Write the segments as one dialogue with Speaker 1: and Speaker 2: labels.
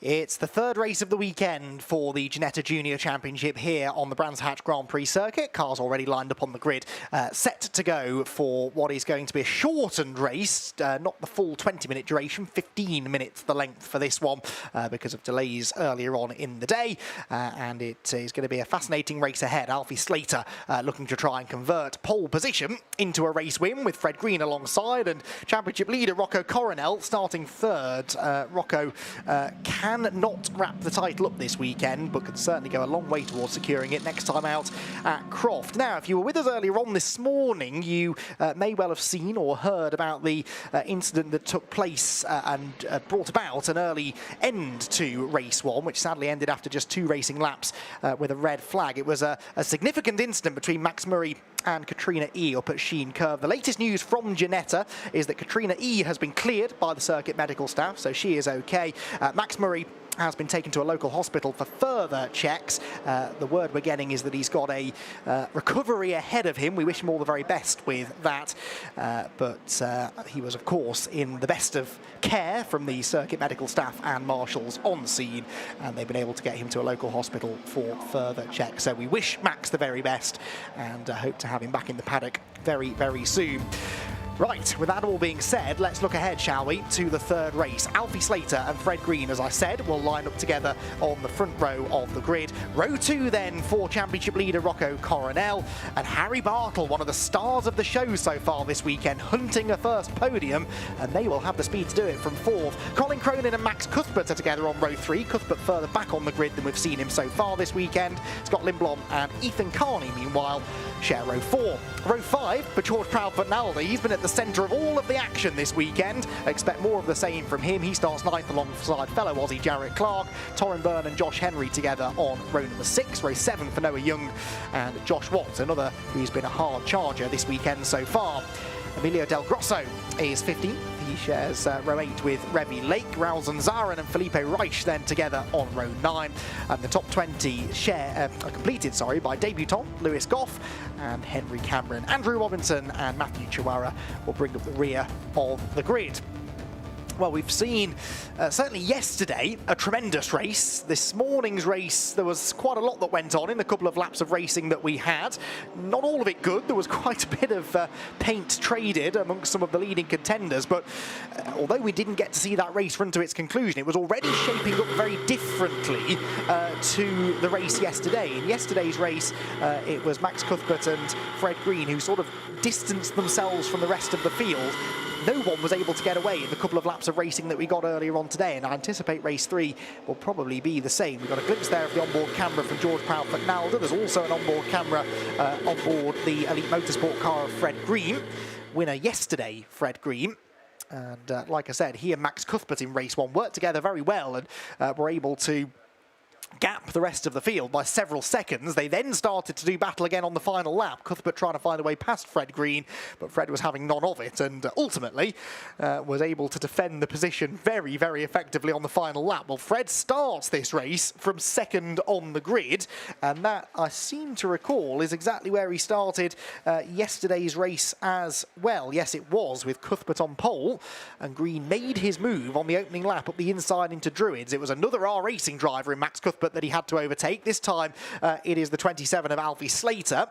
Speaker 1: It's the third race of the weekend for the Ginetta Junior Championship here on the Brands Hatch Grand Prix circuit. Cars already lined up on the grid, set to go for what is going to be a shortened race, not the full 20-minute duration, 15 minutes the length for this one because of delays earlier on in the day, and it is going to be a fascinating race ahead. Alfie Slater looking to try and convert pole position into a race win with Fred Green alongside, and championship leader Rocco Coronel starting third. Rocco cannot wrap the title up this weekend, but can certainly go a long way towards securing it next time out at Croft. Now, if you were with us earlier on this morning, you may well have seen or heard about the incident that took place and brought about an early end to race one, which sadly ended after just 2 racing laps with a red flag. It was a significant incident between Max Murray and Katrina E up at Sheen Curve. The latest news from Ginetta is that Katrina E has been cleared by the circuit medical staff, so she is okay. Max Murray has been taken to a local hospital for further checks. The word we're getting is that he's got a recovery ahead of him. We wish him all the very best with that, but he was of course in the best of care from the circuit medical staff and marshals on scene, and they've been able to get him to a local hospital for further checks. So we wish Max the very best and hope to have him back in the paddock very, very soon. Right, with that all being said, let's look ahead, shall we, to the third race. Alfie Slater and Fred Green, as I said, will line up together on the front row of the grid. Row 2 then for championship leader Rocco Coronel, and Harry Bartle, one of the stars of the show so far this weekend, hunting a first podium, and they will have the speed to do it from 4th. Colin Cronin and Max Cuthbert are together on row 3. Cuthbert further back on the grid than we've seen him so far this weekend. Scott Lindblom and Ethan Carney, meanwhile, share row 4. Row 5 for George Proudfoot-Naldi. He's been at the centre of all of the action this weekend. Expect more of the same from him. He starts 9th alongside fellow Aussie Jarrett Clark. Torrin Byrne and Josh Henry together on row number 6. Row 7 for Noah Young and Josh Watt, another who's been a hard charger this weekend so far. Emilio Del Grosso is 15th. He shares row 8 with Remy Lake. Raul Zanzaran and Felipe Reich then together on row 9. And the top 20 completed by debutant Lewis Goff and Henry Cameron. Andrew Robinson and Matthew Chihuahua will bring up the rear of the grid. Well, we've seen, certainly yesterday, a tremendous race. This morning's race, there was quite a lot that went on in the couple of laps of racing that we had. Not all of it good. There was quite a bit of paint traded amongst some of the leading contenders. But although we didn't get to see that race run to its conclusion, it was already shaping up very differently to the race yesterday. In yesterday's race, it was Max Cuthbert and Fred Green who sort of distanced themselves from the rest of the field. No one was able to get away in the couple of laps of racing that we got earlier on today, and I anticipate race 3 will probably be the same. We got a glimpse there of the onboard camera from George Proudfoot-Naldi. There's also an onboard camera on board the Elite Motorsport car of Fred Green. Winner yesterday, Fred Green. And like I said, he and Max Cuthbert in race 1 worked together very well and were able to gap the rest of the field by several seconds. They then started to do battle again on the final lap. Cuthbert trying to find a way past Fred Green, but Fred was having none of it, and ultimately was able to defend the position very, very effectively on the final lap. Well, Fred starts this race from 2nd on the grid, and that, I seem to recall, is exactly where he started yesterday's race as well. Yes, it was, with Cuthbert on pole, and Green made his move on the opening lap up the inside into Druids. It was another R Racing driver in Max Cuthbert that he had to overtake. This time it is the 27 of Alfie Slater,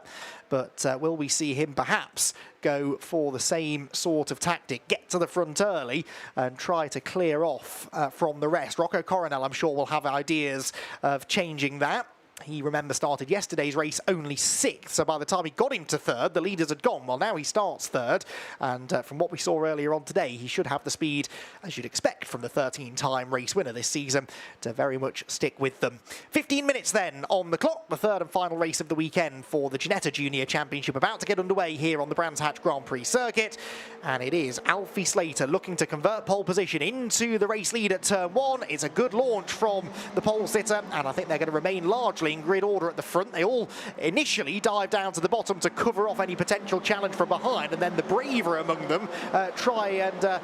Speaker 1: but will we see him perhaps go for the same sort of tactic, get to the front early and try to clear off from the rest? Rocco Coronel, I'm sure, will have ideas of changing that. He, remember, started yesterday's race only 6th, so by the time he got him to 3rd, the leaders had gone. Well, now he starts 3rd, and from what we saw earlier on today, he should have the speed, as you'd expect from the 13-time race winner this season, to very much stick with them. 15 minutes then on the clock, the 3rd and final race of the weekend for the Ginetta Junior Championship, about to get underway here on the Brands Hatch Grand Prix circuit, and it is Alfie Slater looking to convert pole position into the race lead at turn 1. It's a good launch from the pole sitter, and I think they're going to remain largely nicely in grid order at the front. They all initially dive down to the bottom to cover off any potential challenge from behind, and then the braver among them try and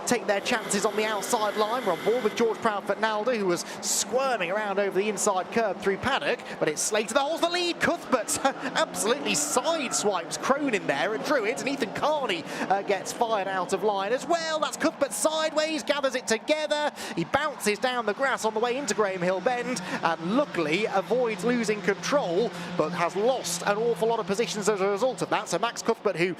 Speaker 1: take their chances on the outside line. We're on board with George Proudfoot-Nalder, who was squirming around over the inside curb through paddock, but it's Slater that holds the lead. Cuthbert absolutely sideswipes Cronin there and Druitt, and Ethan Carney gets fired out of line as well. That's Cuthbert sideways, gathers it together. He bounces down the grass on the way into Graham Hill Bend, and luckily avoids losing control, but has lost an awful lot of positions as a result of that. So Max Cuthbert, who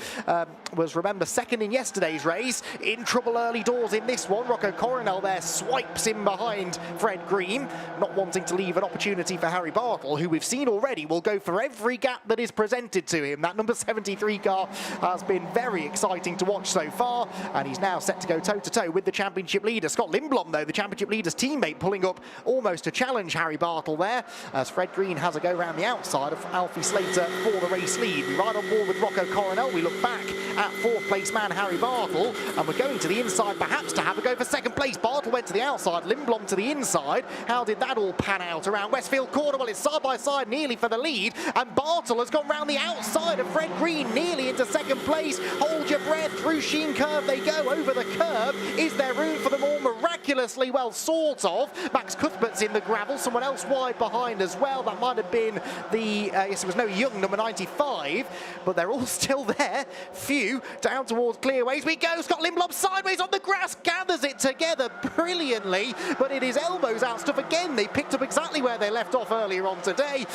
Speaker 1: was, remember, second in yesterday's race, in trouble early doors in this one. Rocco Coronel there swipes in behind Fred Green, not wanting to leave an opportunity for Harry Bartle, who we've seen already will go for every gap that is presented to him. That number 73 car has been very exciting to watch so far, and he's now set to go toe-to-toe with the championship leader. Scott Lindblom, though, the championship leader's teammate, pulling up almost to challenge Harry Bartle there, as Fred Green has a go round the outside of Alfie Slater for the race lead. We ride on board with Rocco Coronel. We look back at fourth place man Harry Bartle, and we're going to the inside perhaps to have a go for second place. Bartle went to the outside, Lindblom to the inside. How did that all pan out around Westfield Corner? Well, it's side by side nearly for the lead, and Bartle has gone round the outside of Fred Green nearly into second place. Hold your breath, through Sheen Curve they go, over the curb. Is there room for them all? Miraculously, well, sort of. Max Cuthbert's in the gravel, someone else wide behind as well. That might have been the, yes, it was no Young, number 95, but they're all still there. Few down towards Clearways we go. Scott Lindblom sideways on the grass, gathers it together brilliantly, but it is elbows out stuff again. They picked up exactly where they left off earlier on today,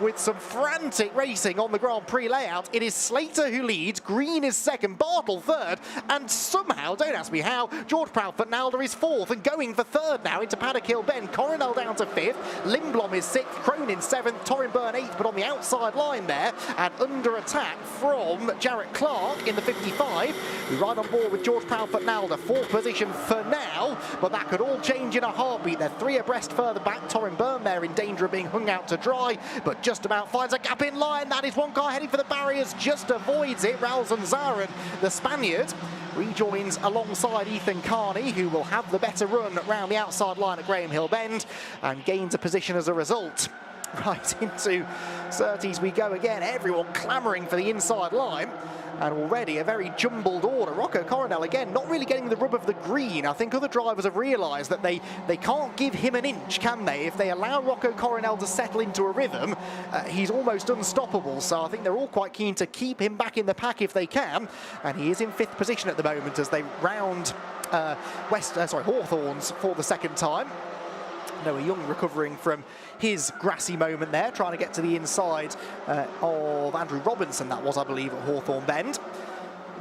Speaker 1: with some frantic racing on the Grand Prix layout. It is Slater who leads, Green is second, Bartle third, and somehow, don't ask me how, George Proudfoot-Nalder is fourth and going for third now into Paddock Hill Bend. Coronel down to fifth, Lindblom is sixth, Cronin seventh, Torrenburn eighth, but on the outside line there, and under attack from Jarrett Clark in the 55. We ride on board with George Proudfoot-Nalder, fourth position for now, but that could all change in a heartbeat. They're three abreast further back. Torrenburn there in danger of being hung out to dry, but just about finds a gap in line. That is one car heading for the barriers, just avoids it. Raul Zanzaran, the Spaniard, rejoins alongside Ethan Carney, who will have the better run round the outside line at Graham Hill Bend, and gains a position as a result. Right into Surtees we go again, everyone clamouring for the inside line, and already a very jumbled order. Rocco Coronel again not really getting the rub of the green. I think other drivers have realised that they can't give him an inch, can they? If they allow Rocco Coronel to settle into a rhythm, he's almost unstoppable, so I think they're all quite keen to keep him back in the pack if they can, and he is in fifth position at the moment as they round Hawthorns for the second time. Noah Young recovering from his grassy moment there, trying to get to the inside of Andrew Robinson, that was, I believe, at Hawthorn Bend.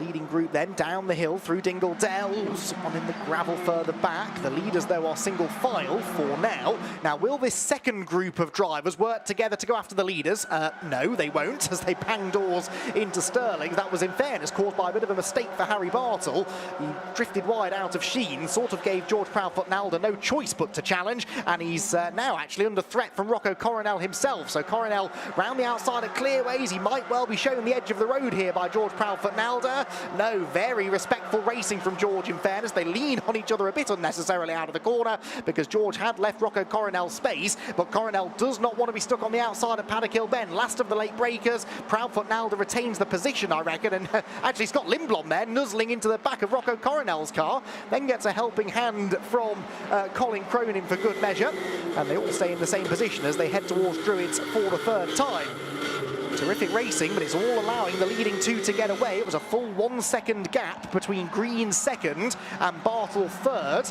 Speaker 1: Leading group then down the hill through Dingle Dells, one in the gravel further back. The leaders, though, are single file for now. Now, will this second group of drivers work together to go after the leaders? No, they won't, as they bang doors into Stirling. That was, in fairness, caused by a bit of a mistake for Harry Bartle. He drifted wide out of Sheen, sort of gave George Proudfoot-Nalder no choice but to challenge, and he's now actually under threat from Rocco Coronel himself. So Coronel round the outside at Clearways. He might well be shown the edge of the road here by George Proudfoot-Nalder. No, very respectful racing from George, in fairness. They lean on each other a bit unnecessarily out of the corner because George had left Rocco Coronel space, but Coronel does not want to be stuck on the outside of Paddock Hill Bend. Last of the late breakers, Proudfoot-Nalder retains the position, I reckon, and actually Scott Lindblom there nuzzling into the back of Rocco Coronel's car, then gets a helping hand from Colin Cronin for good measure, and they all stay in the same position as they head towards Druids for the third time. Terrific racing, but it's all allowing the leading two to get away. It was a full 1 second gap between Green second and Bartle third.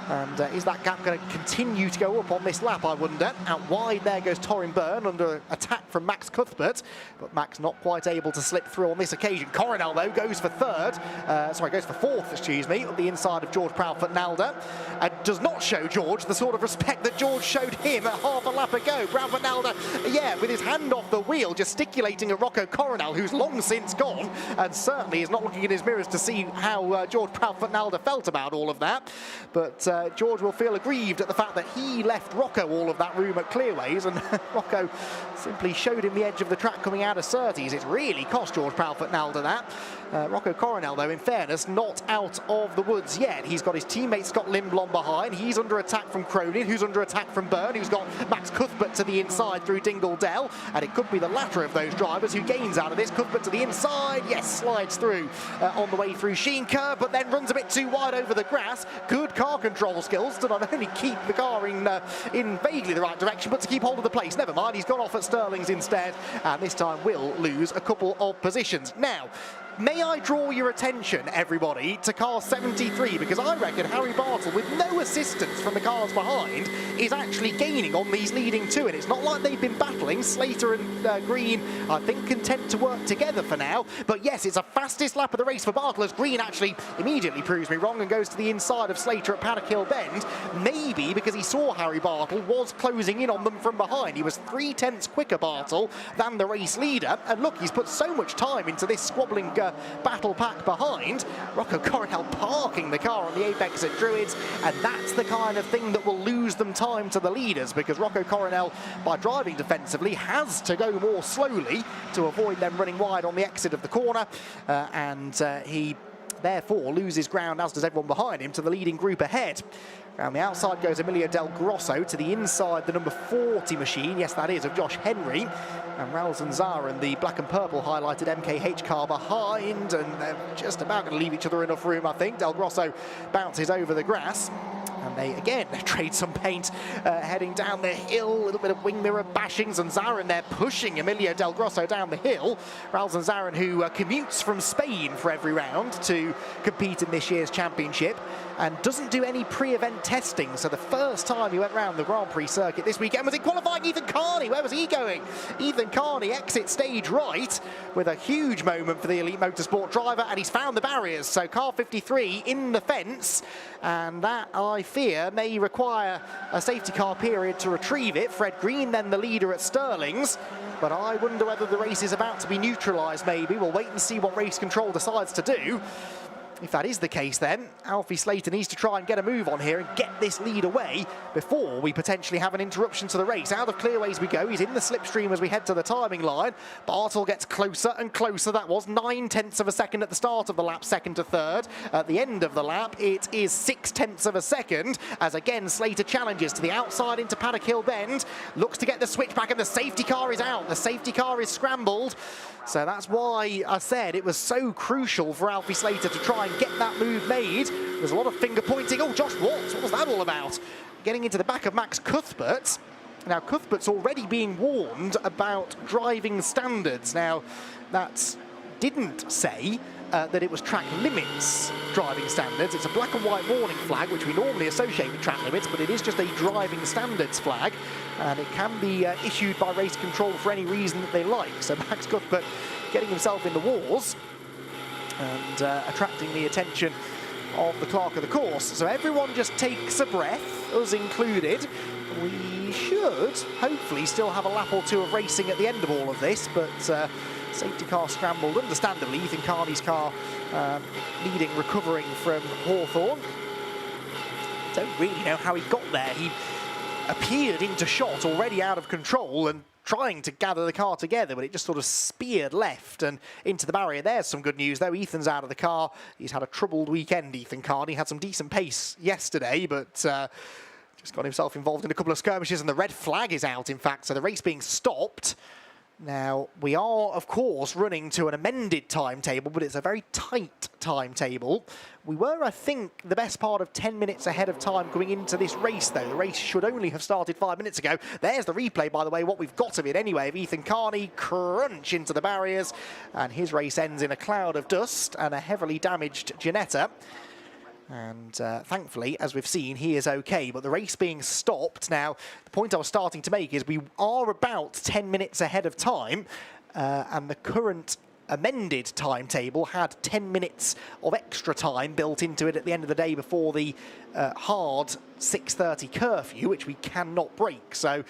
Speaker 1: And is that gap going to continue to go up on this lap, I wonder? Out wide there goes Torrenburn under attack from Max Cuthbert, but Max not quite able to slip through on this occasion. Coronel, though, goes for goes for fourth, excuse me, on the inside of George Proudfoot-Nalder, and does not show George the sort of respect that George showed him at half a lap ago. Proudfoot-Nalder, yeah, with his hand off the wheel, gesticulating at Rocco Coronel, who's long since gone, and certainly is not looking in his mirrors to see how George Proudfoot-Nalder felt about all of that. But George will feel aggrieved at the fact that he left Rocco all of that room at Clearways, and Rocco simply showed him the edge of the track coming out of Surtees. It's really cost George Proudfoot-Nalder that. Rocco Coronel, though, in fairness, not out of the woods yet. He's got his teammate Scott Lindblom behind. He's under attack from Cronin, who's under attack from Byrne, who's got Max Cuthbert to the inside through Dingle Dell. And it could be the latter of those drivers who gains out of this. Cuthbert to the inside, yes, slides through on the way through Sheen Curve, but then runs a bit too wide over the grass. Good car control skills to not only keep the car in vaguely the right direction, but to keep hold of the place. Never mind, he's gone off at Sterling's instead, and this time will lose a couple of positions. Now, may I draw your attention, everybody, to car 73, because I reckon Harry Bartle, with no assistance from the cars behind, is actually gaining on these leading two, and it's not like they've been battling. Slater and Green, I think, content to work together for now, but yes, it's a fastest lap of the race for Bartle, as Green actually immediately proves me wrong and goes to the inside of Slater at Paddock Hill Bend, maybe because he saw Harry Bartle was closing in on them from behind. He was 3/10 quicker, Bartle, than the race leader, and look, he's put so much time into this squabbling battle pack behind. Rocco Coronel parking the car on the apex at Druids, and that's the kind of thing that will lose them time to the leaders, because Rocco Coronel, by driving defensively, has to go more slowly to avoid them running wide on the exit of the corner, and he therefore loses ground, as does everyone behind him, to the leading group ahead. Around the outside goes Emilio Del Grosso, to the inside the number 40 machine, yes that is, of Josh Henry, and Raul Zanzara, the black and purple highlighted MKH car behind, and they're just about going to leave each other enough room, I think. Del Grosso bounces over the grass, and they again trade some paint heading down the hill. A little bit of wing mirror bashing. Zanzaran there pushing Emilio Del Grosso down the hill. Raul Zanzaran, who commutes from Spain for every round to compete in this year's championship, and doesn't do any pre-event testing. So the first time he went round the Grand Prix circuit this weekend was in qualifying. Ethan Carney, where was he going? Ethan Carney exits stage right with a huge moment for the Elite Motorsport driver, and he's found the barriers. So car 53 in the fence, and that, I fear, may require a safety car period to retrieve it. Fred Green then the leader at Sterling's, but I wonder whether the race is about to be neutralised maybe. We'll wait and see what race control decides to do. If that is the case, then Alfie Slater needs to try and get a move on here and get this lead away before we potentially have an interruption to the race. Out of clearways we go. He's in the slipstream as we head to the timing line. Bartle gets closer and closer. That was 9/10 of a second at the start of the lap, second to third. At the end of the lap, it is 6/10 of a second, as again Slater challenges to the outside into Paddock Hill Bend. Looks to get the switchback, and the safety car is out. The safety car is scrambled. So that's why I said it was so crucial for Alfie Slater to try and get that move made. There's a lot of finger pointing. Oh, Josh Watts, what was that all about? Getting into the back of Max Cuthbert. Now, Cuthbert's already being warned about driving standards. Now, that didn't say that it was track limits driving standards. It's a black and white warning flag, which we normally associate with track limits, but it is just a driving standards flag, and it can be issued by race control for any reason that they like. So Max Cuthbert getting himself in the wars and attracting the attention of the clerk of the course. So everyone just takes a breath, us included. We should hopefully still have a lap or two of racing at the end of all of this, but safety car scrambled, understandably. Ethan Carney's car leading, recovering from Hawthorne. Don't really know how he got there. He appeared into shot already out of control and trying to gather the car together, but it just sort of speared left and into the barrier. There's some good news, though. Ethan's out of the car. He's had a troubled weekend, Ethan Carney. Had some decent pace yesterday, but just got himself involved in a couple of skirmishes, and the red flag is out, in fact, so the race being stopped. Now, we are, of course, running to an amended timetable, but it's a very tight timetable. We were, I think, the best part of 10 minutes ahead of time going into this race, though. The race should only have started 5 minutes ago. There's the replay, by the way, what we've got of it anyway, of Ethan Carney crunch into the barriers, and his race ends in a cloud of dust and a heavily damaged Ginetta. And thankfully, as we've seen, he is okay. But the race being stopped now, the point I was starting to make is we are about 10 minutes ahead of time, and the current amended timetable had 10 minutes of extra time built into it at the end of the day before the hard 6:30 curfew, which we cannot break. So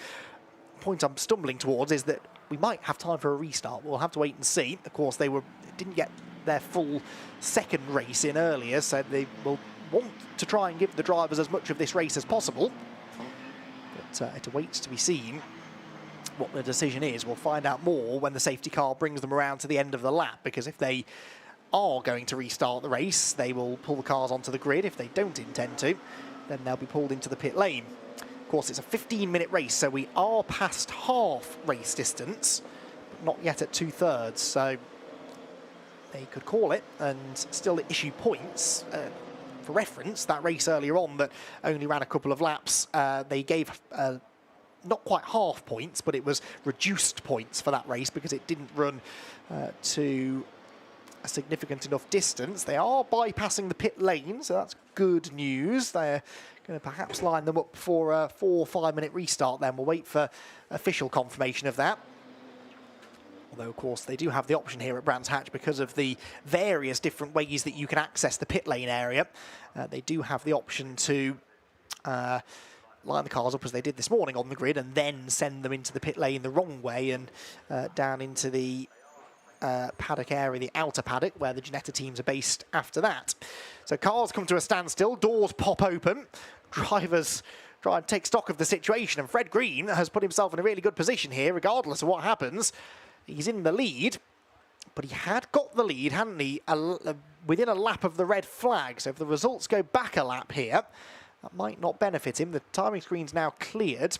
Speaker 1: the point I'm stumbling towards is that we might have time for a restart. We'll have to wait and see. Of course, they didn't get their full second race in earlier, so they will want to try and give the drivers as much of this race as possible. But it awaits to be seen what the decision is. We'll find out more when the safety car brings them around to the end of the lap, because if they are going to restart the race, they will pull the cars onto the grid. If they don't intend to, then they'll be pulled into the pit lane. Of course, it's a 15-minute race, so we are past half race distance, but not yet at 2/3, so they could call it and still issue points. For reference, that race earlier on that only ran a couple of laps, they gave not quite half points, but it was reduced points for that race because it didn't run to a significant enough distance. They are bypassing the pit lane, so that's good news. They're going to perhaps line them up for a 4 or 5 minute restart then. We'll wait for official confirmation of that. Although, of course, they do have the option here at Brands Hatch because of the various different ways that you can access the pit lane area. They do have the option to line the cars up as they did this morning on the grid and then send them into the pit lane the wrong way and down into the paddock area, the outer paddock, where the Ginetta teams are based after that. So cars come to a standstill, doors pop open, drivers try and take stock of the situation, and Fred Green has put himself in a really good position here, regardless of what happens. He's in the lead, but he had got the lead, hadn't he, within a lap of the red flag. So if the results go back a lap here, that might not benefit him. The timing screen's now cleared.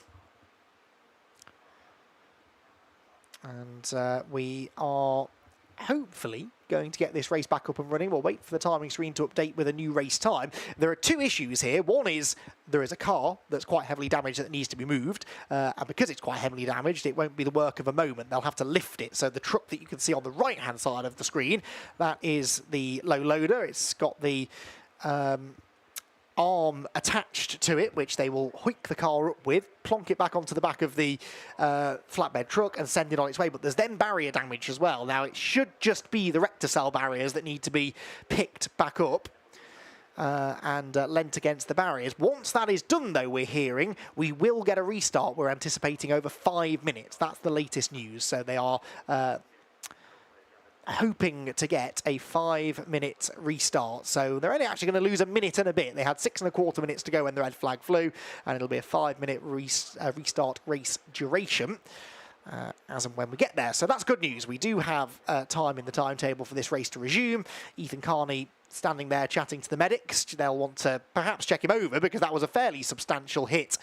Speaker 1: And we are hopefully going to get this race back up and running. We'll wait for the timing screen to update with a new race time. There are two issues here. One is there is a car that's quite heavily damaged that needs to be moved. And because it's quite heavily damaged, it won't be the work of a moment. They'll have to lift it. So the truck that you can see on the right-hand side of the screen, that is the low loader. It's got the arm attached to it, which they will hoik the car up with, plonk it back onto the back of the flatbed truck and send it on its way. But there's then barrier damage as well. Now, it should just be the rector barriers that need to be picked back up and lent against the barriers. Once that is done, though, we're hearing, we will get a restart. We're anticipating over 5 minutes. That's the latest news. So they are hoping to get a 5-minute restart. So they're only actually going to lose a minute and a bit. They had 6¼ minutes to go when the red flag flew, and it'll be a 5-minute restart race duration as and when we get there. So that's good news. We do have time in the timetable for this race to resume. Ethan Carney standing there chatting to the medics. They'll want to perhaps check him over because that was a fairly substantial hit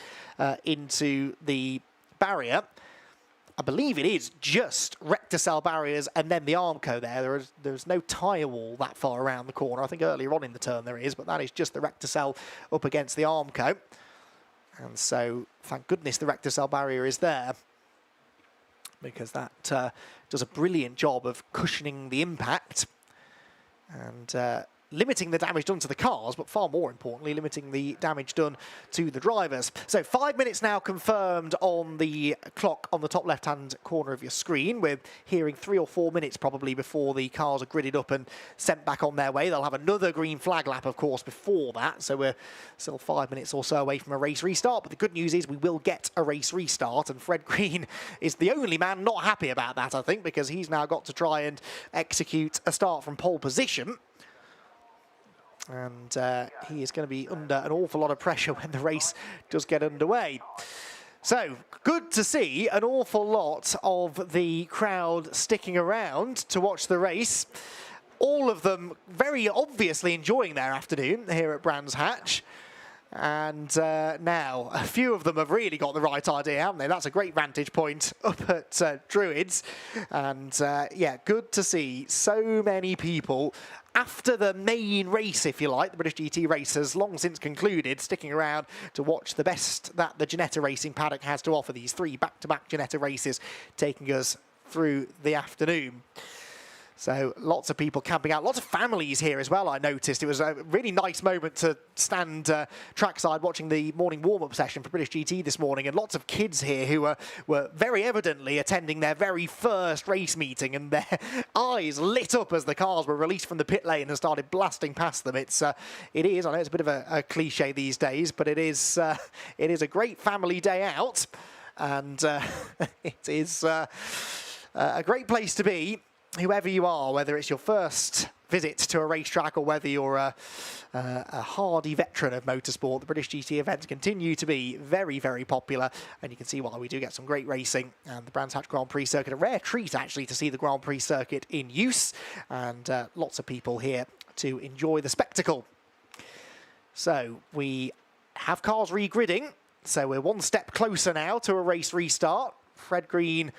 Speaker 1: into the barrier. I believe it is just rector cell barriers and then the Armco there. There's no tyre wall that far around the corner. I think earlier on in the turn there is, but that is just the rector cell up against the Armco. And so, thank goodness the rector cell barrier is there, because that does a brilliant job of cushioning the impact and limiting the damage done to the cars, but far more importantly, limiting the damage done to the drivers. So 5 minutes now confirmed on the clock on the top left-hand corner of your screen. We're hearing 3 or 4 minutes probably before the cars are gridded up and sent back on their way. They'll have another green flag lap, of course, before that. So we're still 5 minutes or so away from a race restart. But the good news is we will get a race restart. And Fred Green is the only man not happy about that, I think, because he's now got to try and execute a start from pole position. And he is going to be under an awful lot of pressure when the race does get underway. So, good to see an awful lot of the crowd sticking around to watch the race. All of them very obviously enjoying their afternoon here at Brands Hatch. And now, a few of them have really got the right idea, haven't they? That's a great vantage point up at Druids. And yeah, good to see so many people after the main race, if you like. The British GT race has long since concluded, sticking around to watch the best that the Ginetta Racing paddock has to offer. These 3 back-to-back Ginetta races taking us through the afternoon. So lots of people camping out, lots of families here as well, I noticed. It was a really nice moment to stand trackside watching the morning warm-up session for British GT this morning, and lots of kids here who were very evidently attending their very first race meeting, and their eyes lit up as the cars were released from the pit lane and started blasting past them. It is, I know it's a bit of a cliche these days, but it is a great family day out, and it is a great place to be. Whoever you are, whether it's your first visit to a racetrack or whether you're a hardy veteran of motorsport, the British GT events continue to be very, very popular, and you can see why we do get some great racing. And the Brands Hatch Grand Prix circuit, a rare treat actually to see the Grand Prix circuit in use, and lots of people here to enjoy the spectacle. So we have cars regridding, so we're one step closer now to a race restart. Fred Green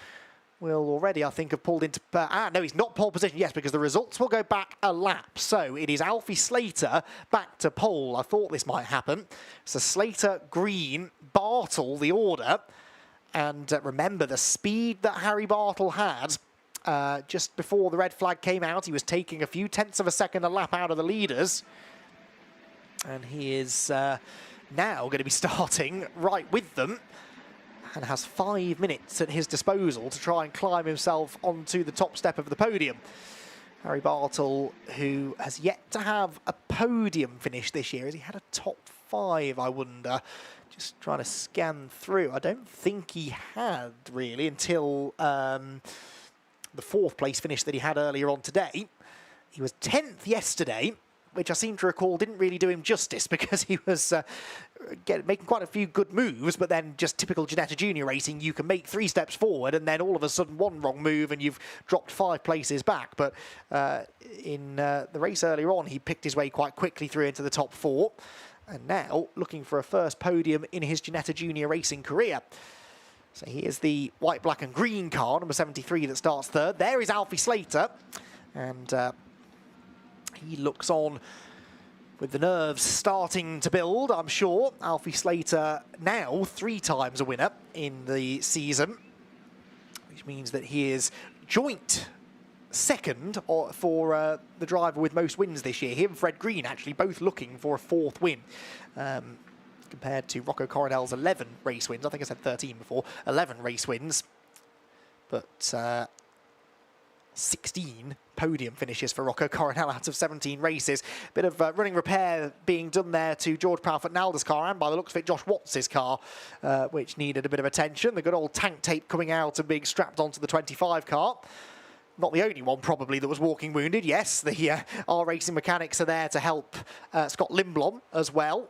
Speaker 1: will already, I think, have pulled into... no, he's not pole position, yes, because the results will go back a lap. So it is Alfie Slater back to pole. I thought this might happen. So Slater, Green, Bartle, the order. And remember, the speed that Harry Bartle had just before the red flag came out, he was taking a few tenths of a second a lap out of the leaders. And he is now going to be starting right with them, and has 5 minutes at his disposal to try and climb himself onto the top step of the podium. Harry Bartle, who has yet to have a podium finish this year. Has he had a top 5, I wonder? Just trying to scan through. I don't think he had, really, until the 4th place finish that he had earlier on today. He was 10th yesterday, which I seem to recall didn't really do him justice, because he was making quite a few good moves, but then just typical Ginetta Junior racing, you can make 3 steps forward and then all of a sudden one wrong move and you've dropped 5 places back. But in the race earlier on, he picked his way quite quickly through into the top 4, and now looking for a first podium in his Ginetta Junior racing career. So here's the white, black and green car, number 73, that starts 3rd. There is Alfie Slater, and he looks on with the nerves starting to build, I'm sure. Alfie Slater now 3 times a winner in the season, which means that he is joint second for the driver with most wins this year. Him and Fred Green actually both looking for a 4th win, compared to Rocco Coronel's 11 race wins. I think I said 13 before. 11 race wins, but 16 podium finishes for Rocco Coronel out of 17 races. Bit of running repair being done there to George Proudfoot-Nalder's car, and by the looks of it, Josh Watts' car, which needed a bit of attention. The good old tank tape coming out and being strapped onto the 25 car. Not the only one, probably, that was walking wounded. Yes, the R Racing mechanics are there to help Scott Lindblom as well,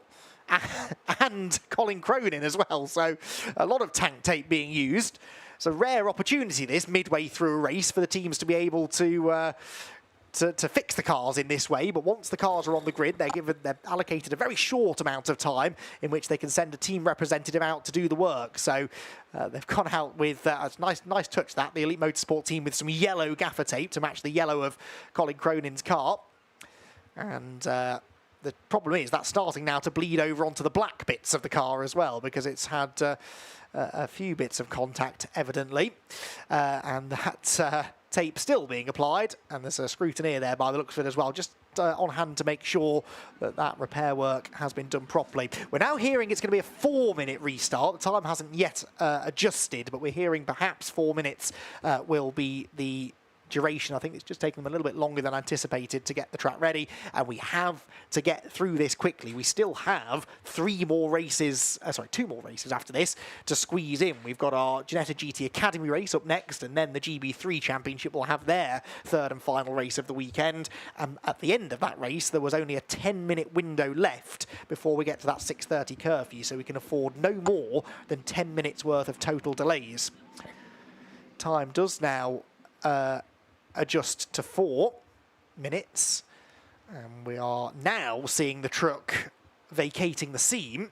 Speaker 1: and Colin Cronin as well. So a lot of tank tape being used. It's a rare opportunity, this, midway through a race, for the teams to be able to fix the cars in this way. But once the cars are on the grid, they're allocated a very short amount of time in which they can send a team representative out to do the work. So they've gone out with a nice touch, that the Elite Motorsport team, with some yellow gaffer tape to match the yellow of Colin Cronin's car. And the problem is that's starting now to bleed over onto the black bits of the car as well, because it's had a few bits of contact, evidently, and that tape still being applied, and there's a scrutineer there by the looks of it as well, just on hand to make sure that that repair work has been done properly. We're now hearing it's going to be a 4-minute restart. The time hasn't yet adjusted, but we're hearing perhaps 4 minutes will be the duration. I think it's just taken them a little bit longer than anticipated to get the track ready, and we have to get through this quickly. We still have 2 more races after this to squeeze in. We've got our Ginetta GT Academy race up next, and then the GB3 Championship will have their 3rd and final race of the weekend. And at the end of that race, there was only a 10-minute window left before we get to that 6:30 curfew, so we can afford no more than 10 minutes worth of total delays. Time does now adjust to 4 minutes, and we are now seeing the truck vacating the seam.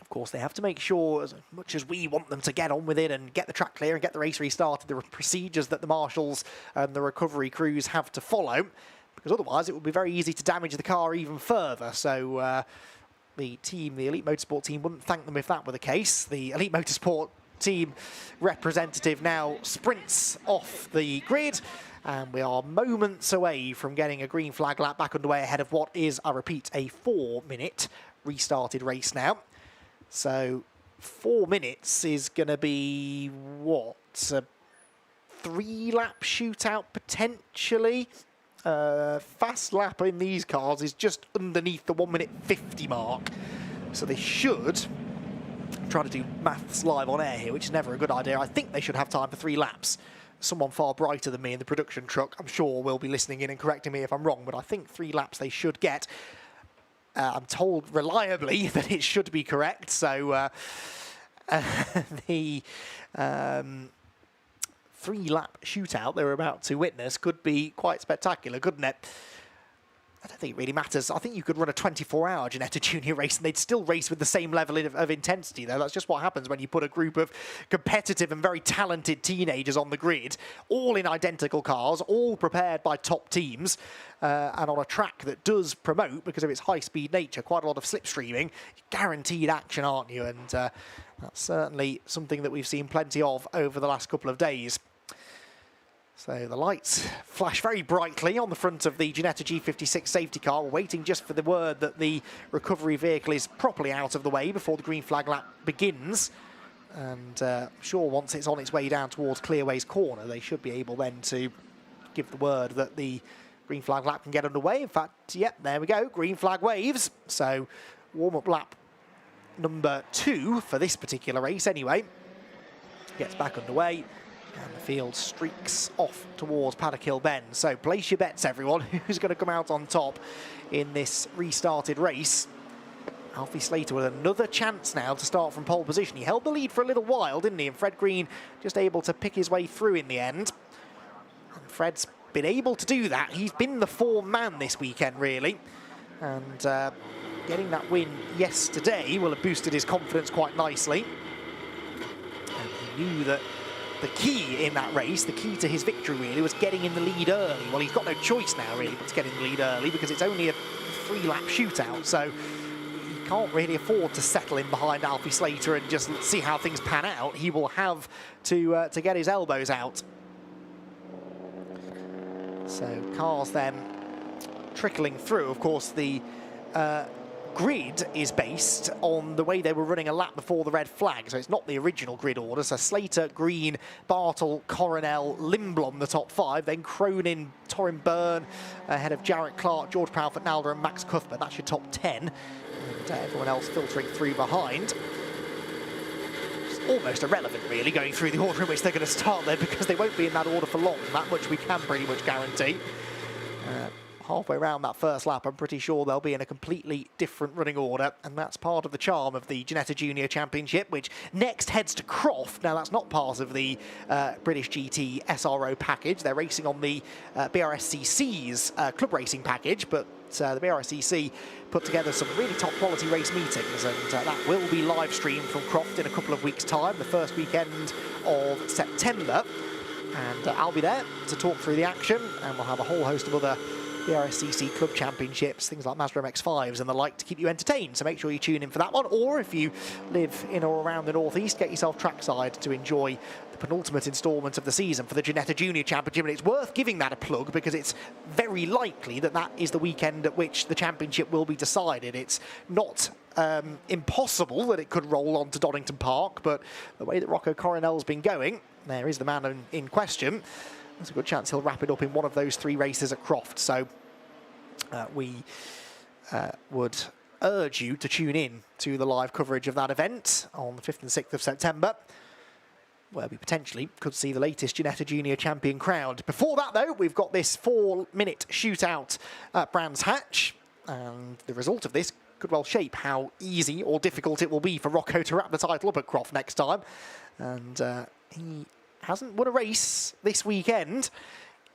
Speaker 1: Of course, they have to make sure, as much as we want them to get on with it and get the track clear and get the race restarted, there are procedures that the marshals and the recovery crews have to follow, because otherwise it would be very easy to damage the car even further. So the Elite Motorsport team wouldn't thank them if that were the case. The Elite Motorsport team representative now sprints off the grid, and we are moments away from getting a green flag lap back underway ahead of what is, I repeat, a 4-minute restarted race now. So 4 minutes is going to be, what, a 3-lap shootout potentially? Fast lap in these cars is just underneath the 1:50 mark, so they should try to do maths live on air here, which is never a good idea. I think they should have time for 3 laps. someone far brighter than me in the production truck, I'm sure, will be listening in and correcting me if I'm wrong, but I think 3 laps they should get. I'm told reliably that it should be correct, so the 3-lap shootout they were about to witness could be quite spectacular, couldn't it? I don't think it really matters. I think you could run a 24-hour Ginetta Junior race and they'd still race with the same level of intensity, though. That's just what happens when you put a group of competitive and very talented teenagers on the grid, all in identical cars, all prepared by top teams, and on a track that does promote, because of its high-speed nature, quite a lot of slipstreaming. Guaranteed action, aren't you? And that's certainly something that we've seen plenty of over the last couple of days. So the lights flash very brightly on the front of the Ginetta G56 safety car. We're waiting just for the word that the recovery vehicle is properly out of the way before the green flag lap begins. And I'm sure once it's on its way down towards Clearway's corner, they should be able then to give the word that the green flag lap can get underway. In fact, yep, there we go, green flag waves. So warm-up lap number 2 for this particular race anyway. Gets back underway. And the field streaks off towards Paddock Hill Bend. So place your bets, everyone. Who's going to come out on top in this restarted race? Alfie Slater with another chance now to start from pole position. He held the lead for a little while, didn't he? And Fred Green just able to pick his way through in the end. And Fred's been able to do that. He's been the form man this weekend, really. And getting that win yesterday will have boosted his confidence quite nicely. And he knew that the key in that race, the key to his victory really, was getting in the lead early. Well, he's got no choice now really but to get in the lead early, because it's only a 3-lap shootout, so he can't really afford to settle in behind Alfie Slater and just see how things pan out. He will have to get his elbows out. So cars then trickling through. Of course, the grid is based on the way they were running a lap before the red flag, so it's not the original grid order. So Slater, Green, Bartle, Coronel, Lindblom, the top 5, then Cronin, Torin Byrne, ahead of Jarrett Clark, George Proudfoot Nalder and Max Cuthbert. That's your top 10, and everyone else filtering through behind. It's almost irrelevant really going through the order in which they're going to start there, because they won't be in that order for long. That much we can pretty much guarantee. Halfway around that first lap, I'm pretty sure they'll be in a completely different running order, and that's part of the charm of the Ginetta Junior Championship, which next heads to Croft. Now, that's not part of the British GT SRO package. They're racing on the BRSCC's club racing package, but the BRSCC put together some really top quality race meetings, and that will be live streamed from Croft in a couple of weeks' time, the first weekend of September. And I'll be there to talk through the action, and we'll have a whole host of other the RSCC Club Championships, things like Mazda MX-5s and the like, to keep you entertained. So make sure you tune in for that one. Or if you live in or around the northeast, get yourself trackside to enjoy the penultimate instalment of the season for the Ginetta Junior Championship. And it's worth giving that a plug, because it's very likely that that is the weekend at which the championship will be decided. It's not impossible that it could roll on to Donington Park, but the way that Rocco Coronel's been going, there is the man in question. There's a good chance he'll wrap it up in one of those 3 races at Croft. So we would urge you to tune in to the live coverage of that event on the 5th and 6th of September, where we potentially could see the latest Ginetta Junior champion crowned. Before that, though, we've got this 4-minute shootout at Brands Hatch, and the result of this could well shape how easy or difficult it will be for Rocco to wrap the title up at Croft next time. And he hasn't won a race this weekend.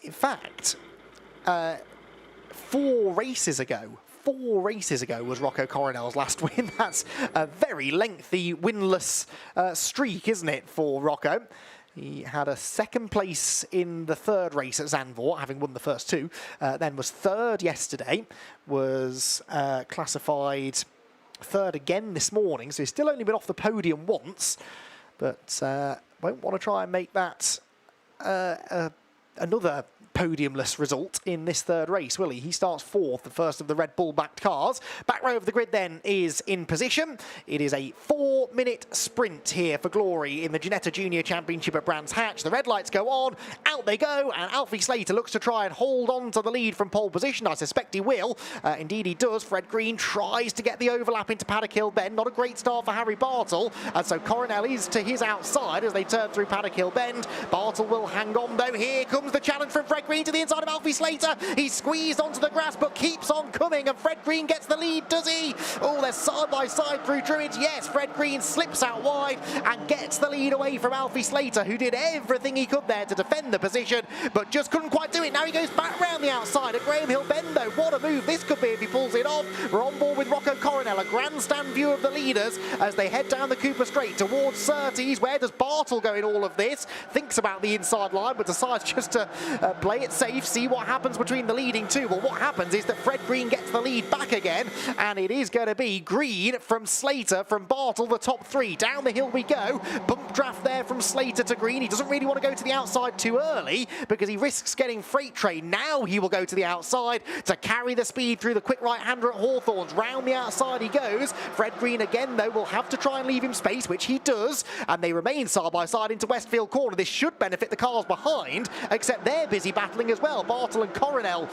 Speaker 1: In fact, 4 races ago was Rocco Coronel's last win. That's a very lengthy winless streak, isn't it, for Rocco? He had a 2nd place in the 3rd race at Zandvoort, having won the first 2. Then was 3rd yesterday, was classified 3rd again this morning, so he's still only been off the podium once, but won't want to try and make that another podiumless result in this third race, will he? He starts fourth, the first of the Red Bull-backed cars. Back row of the grid then is in position. It is a 4-minute sprint here for glory in the Ginetta Junior Championship at Brands Hatch. The red lights go on, out they go, and Alfie Slater looks to try and hold on to the lead from pole position. I suspect he will. Indeed he does. Fred Green tries to get the overlap into Paddock Hill Bend. Not a great start for Harry Bartle, and so Coronel is to his outside as they turn through Paddock Hill Bend. Bartle will hang on though. Here comes the challenge from Fred Green to the inside of Alfie Slater. He's squeezed onto the grass but keeps on coming, and Fred Green gets the lead, does he? Oh, they're side by side through Druids. Yes, Fred Green slips out wide and gets the lead away from Alfie Slater, who did everything he could there to defend the position but just couldn't quite do it. Now he goes back round the outside at Graham Hill Bend though. What a move this could be if he pulls it off. We're on board with Rocco Coronel, a grandstand view of the leaders as they head down the Cooper Straight towards Surtees. Where does Bartle go in all of this? Thinks about the inside line but decides just to play it safe, see what happens between the leading two. Well, what happens is that Fred Green gets the lead back again, and it is going to be Green from Slater from Bartle, the top three. Down the hill we go. Bump draft there from Slater to Green. He doesn't really want to go to the outside too early because he risks getting freight train. Now he will go to the outside to carry the speed through the quick right-hander at Hawthorns. Round the outside he goes. Fred Green again though will have to try and leave him space, which he does, and they remain side by side into Westfield Corner. This should benefit the cars behind, except they're busy battling as well. Bartle and Coronel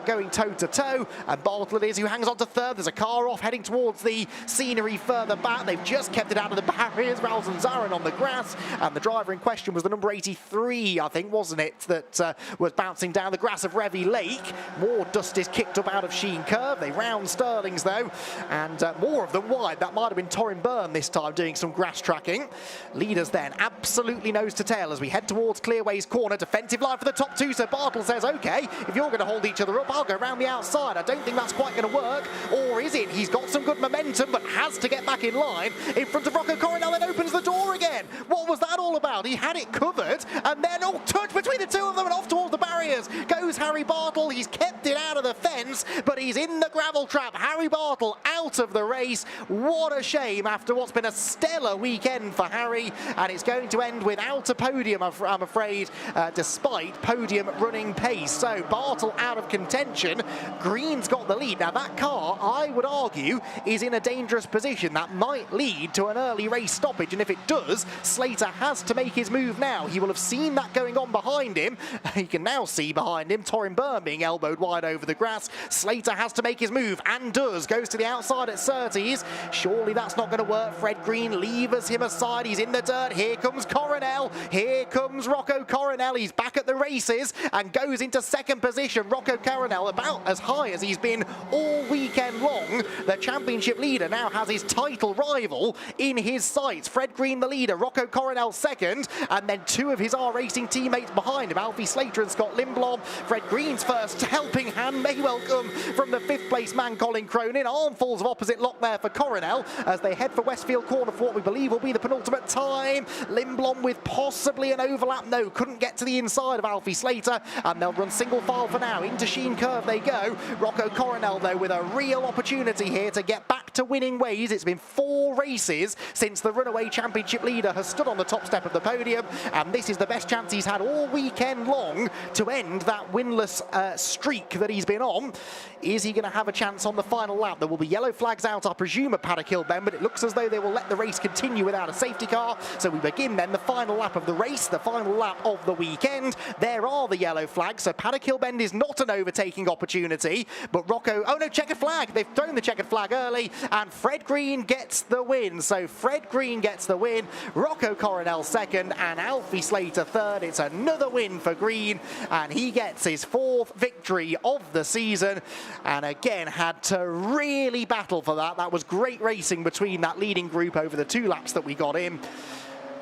Speaker 1: going toe-to-toe, and Bartle it is who hangs on to third. There's a car off heading towards the scenery further back. They've just kept it out of the barriers. Raul and Zarin on the grass, and the driver in question was the number 83, I think, wasn't it, that was bouncing down the grass of Revy Lake. More dust is kicked up out of Sheen Curve. They round Sterling's though, and more of them wide. That might have been Torrin Byrne this time doing some grass tracking. Leaders then absolutely nose to tail as we head towards Clearways Corner. Defensive line for the top two, so Bartle says, okay, if you're going to hold each other up, I'll go round the outside. I don't think that's quite going to work, or is it? He's got some good momentum but has to get back in line in front of Rocco Coronel and opens the door again. What was that all about? He had it covered, and then touch between the two of them and off towards the barriers goes Harry Bartle. He's kept it out of the fence, but he's in the gravel trap. Harry Bartle out of the race. What a shame after what's been a stellar weekend for Harry, and it's going to end without a podium, I'm afraid, despite podium running pace. So Bartle out of contention. Green's got the lead. Now that car, I would argue, is in a dangerous position. That might lead to an early race stoppage, and if it does, Slater has to make his move now. He will have seen that going on behind him. He can now see behind him Torrin Byrne being elbowed wide over the grass. Slater has to make his move, and does. Goes to the outside at Surtees. Surely that's not going to work. Fred Green levers him aside. He's in the dirt. Here comes Coronel. Here comes Rocco Coronel. He's back at the races and goes into second position. Rocco Coronel about as high as he's been all weekend long. The championship leader now has his title rival in his sights. Fred Green the leader, Rocco Coronel second, and then two of his R-Racing teammates behind him, Alfie Slater and Scott Lindblom. Fred Green's first helping hand may well come from the fifth place man Colin Cronin. Armfuls of opposite lock there for Coronel as they head for Westfield Corner for what we believe will be the penultimate time. Lindblom with possibly an overlap. No, couldn't get to the inside of Alfie Slater, and they'll run single file for now. Into Sheen Curve they go. Rocco Coronel though with a real opportunity here to get back to winning ways. It's been 4 races since the runaway championship leader has stood on the top step of the podium, and this is the best chance he's had all weekend long to end that winless streak that he's been on. Is he going to have a chance on the final lap? There will be yellow flags out, I presume, at Paddock Hill Bend, but it looks as though they will let the race continue without a safety car. So we begin then the final lap of the race, the final lap of the weekend. There are the yellow flags, so Paddock Hill Bend is not an overtaking opportunity, but Rocco, oh no, checkered flag. They've thrown the checkered flag early, and Fred Green gets the win. So Fred Green gets the win, Rocco Coronel second, and Alfie Slater third. It's another win for Green, and he gets his 4th victory of the season, and again had to really battle for that. That was great racing between that leading group over the 2 laps that we got in.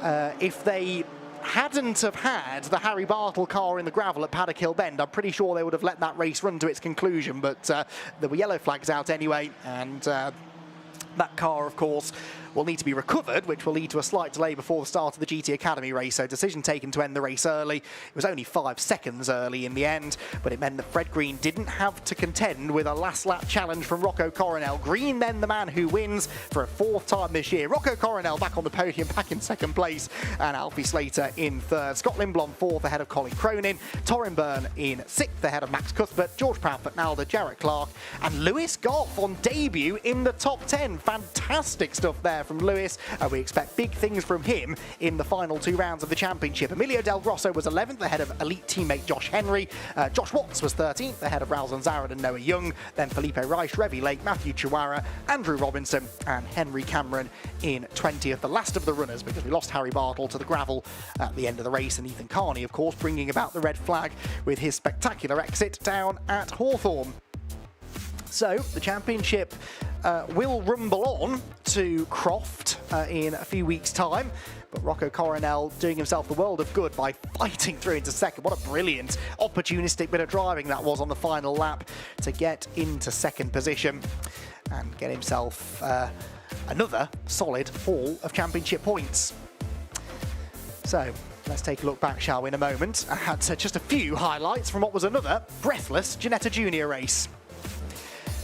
Speaker 1: If they hadn't have had the Harry Bartle car in the gravel at Paddock Hill Bend, I'm pretty sure they would have let that race run to its conclusion, but there were yellow flags out anyway, and that car, of course, will need to be recovered, which will lead to a slight delay before the start of the GT Academy race. So decision taken to end the race early. It was only 5 seconds early in the end, but it meant that Fred Green didn't have to contend with a last lap challenge from Rocco Coronel. Green then the man who wins for a 4th time this year. Rocco Coronel back on the podium, back in 2nd place, and Alfie Slater in 3rd. Scott Lindblom 4th ahead of Colin Cronin. Torrin Byrne in 6th ahead of Max Cuthbert. George Proudfoot, Nalder, Jarrett Clark, and Lewis Goff on debut in the top 10. Fantastic stuff there from Lewis. We expect big things from him in the final 2 rounds of the championship. Emilio Del Grosso was 11th ahead of elite teammate Josh Henry. Josh Watts was 13th ahead of Ralzan Zared and Noah Young. Then Felipe Reich, Revi Lake, Matthew Chihuahua, Andrew Robinson, and Henry Cameron in 20th. The last of the runners, because we lost Harry Bartle to the gravel at the end of the race, and Ethan Carney, of course, bringing about the red flag with his spectacular exit down at Hawthorne. So the championship will rumble on to Croft in a few weeks' time. But Rocco Coronel doing himself the world of good by fighting through into 2nd. What a brilliant, opportunistic bit of driving that was on the final lap to get into 2nd position and get himself another solid haul of championship points. So let's take a look back, shall we, in a moment, at just a few highlights from what was another breathless Ginetta Junior race.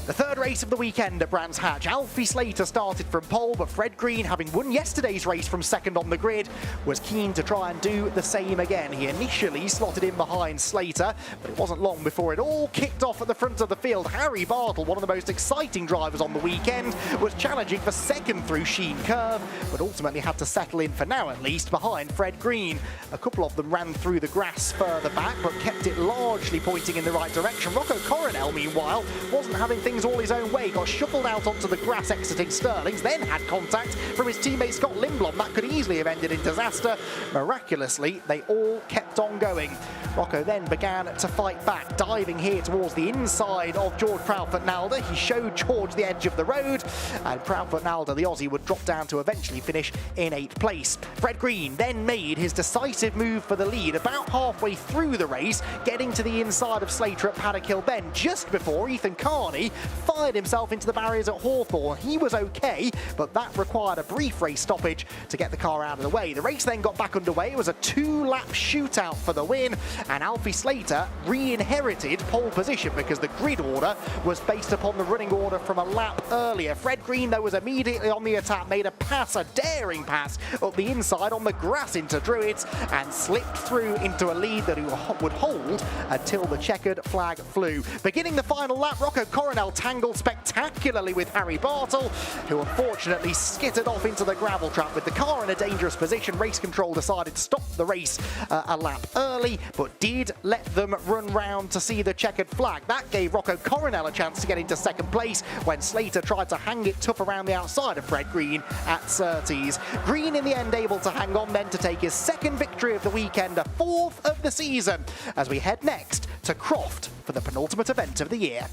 Speaker 1: The 3rd race of the weekend at Brands Hatch. Alfie Slater started from pole, but Fred Green, having won yesterday's race from 2nd on the grid, was keen to try and do the same again. He initially slotted in behind Slater, but it wasn't long before it all kicked off at the front of the field. Harry Bartle, one of the most exciting drivers on the weekend, was challenging for 2nd through Sheen Curve, but ultimately had to settle in, for now at least, behind Fred Green. A couple of them ran through the grass further back, but kept it largely pointing in the right direction. Rocco Coronel, meanwhile, wasn't having things all his own way, got shuffled out onto the grass exiting Stirlings, then had contact from his teammate Scott Lindblom. That could easily have ended in disaster. Miraculously, they all kept on going. Rocco then began to fight back, diving here towards the inside of George Proudfoot Nalder. He showed George the edge of the road, and Proudfoot Nalder, the Aussie, would drop down to eventually finish in 8th place. Fred Green then made his decisive move for the lead about halfway through the race, getting to the inside of Slater at Paddock Hill Bend, just before Ethan Carney fired himself into the barriers at Hawthorne. He was okay, but that required a brief race stoppage to get the car out of the way. The race then got back underway. It was a 2-lap shootout for the win, and Alfie Slater re-inherited pole position because the grid order was based upon the running order from a lap earlier. Fred Green, though, was immediately on the attack, made a pass, a daring pass, up the inside on the grass into Druids, and slipped through into a lead that he would hold until the checkered flag flew. Beginning the final lap, Rocco Coronel tangled spectacularly with Harry Bartle, who unfortunately skittered off into the gravel trap. With the car in a dangerous position, race control decided to stop the race a lap early, but did let them run round to see the checkered flag. That gave Rocco Coronel a chance to get into 2nd place when Slater tried to hang it tough around the outside of Fred Green at Surtees. Green in the end able to hang on then to take his 2nd victory of the weekend, a 4th of the season, as we head next to Croft for the penultimate event of the year.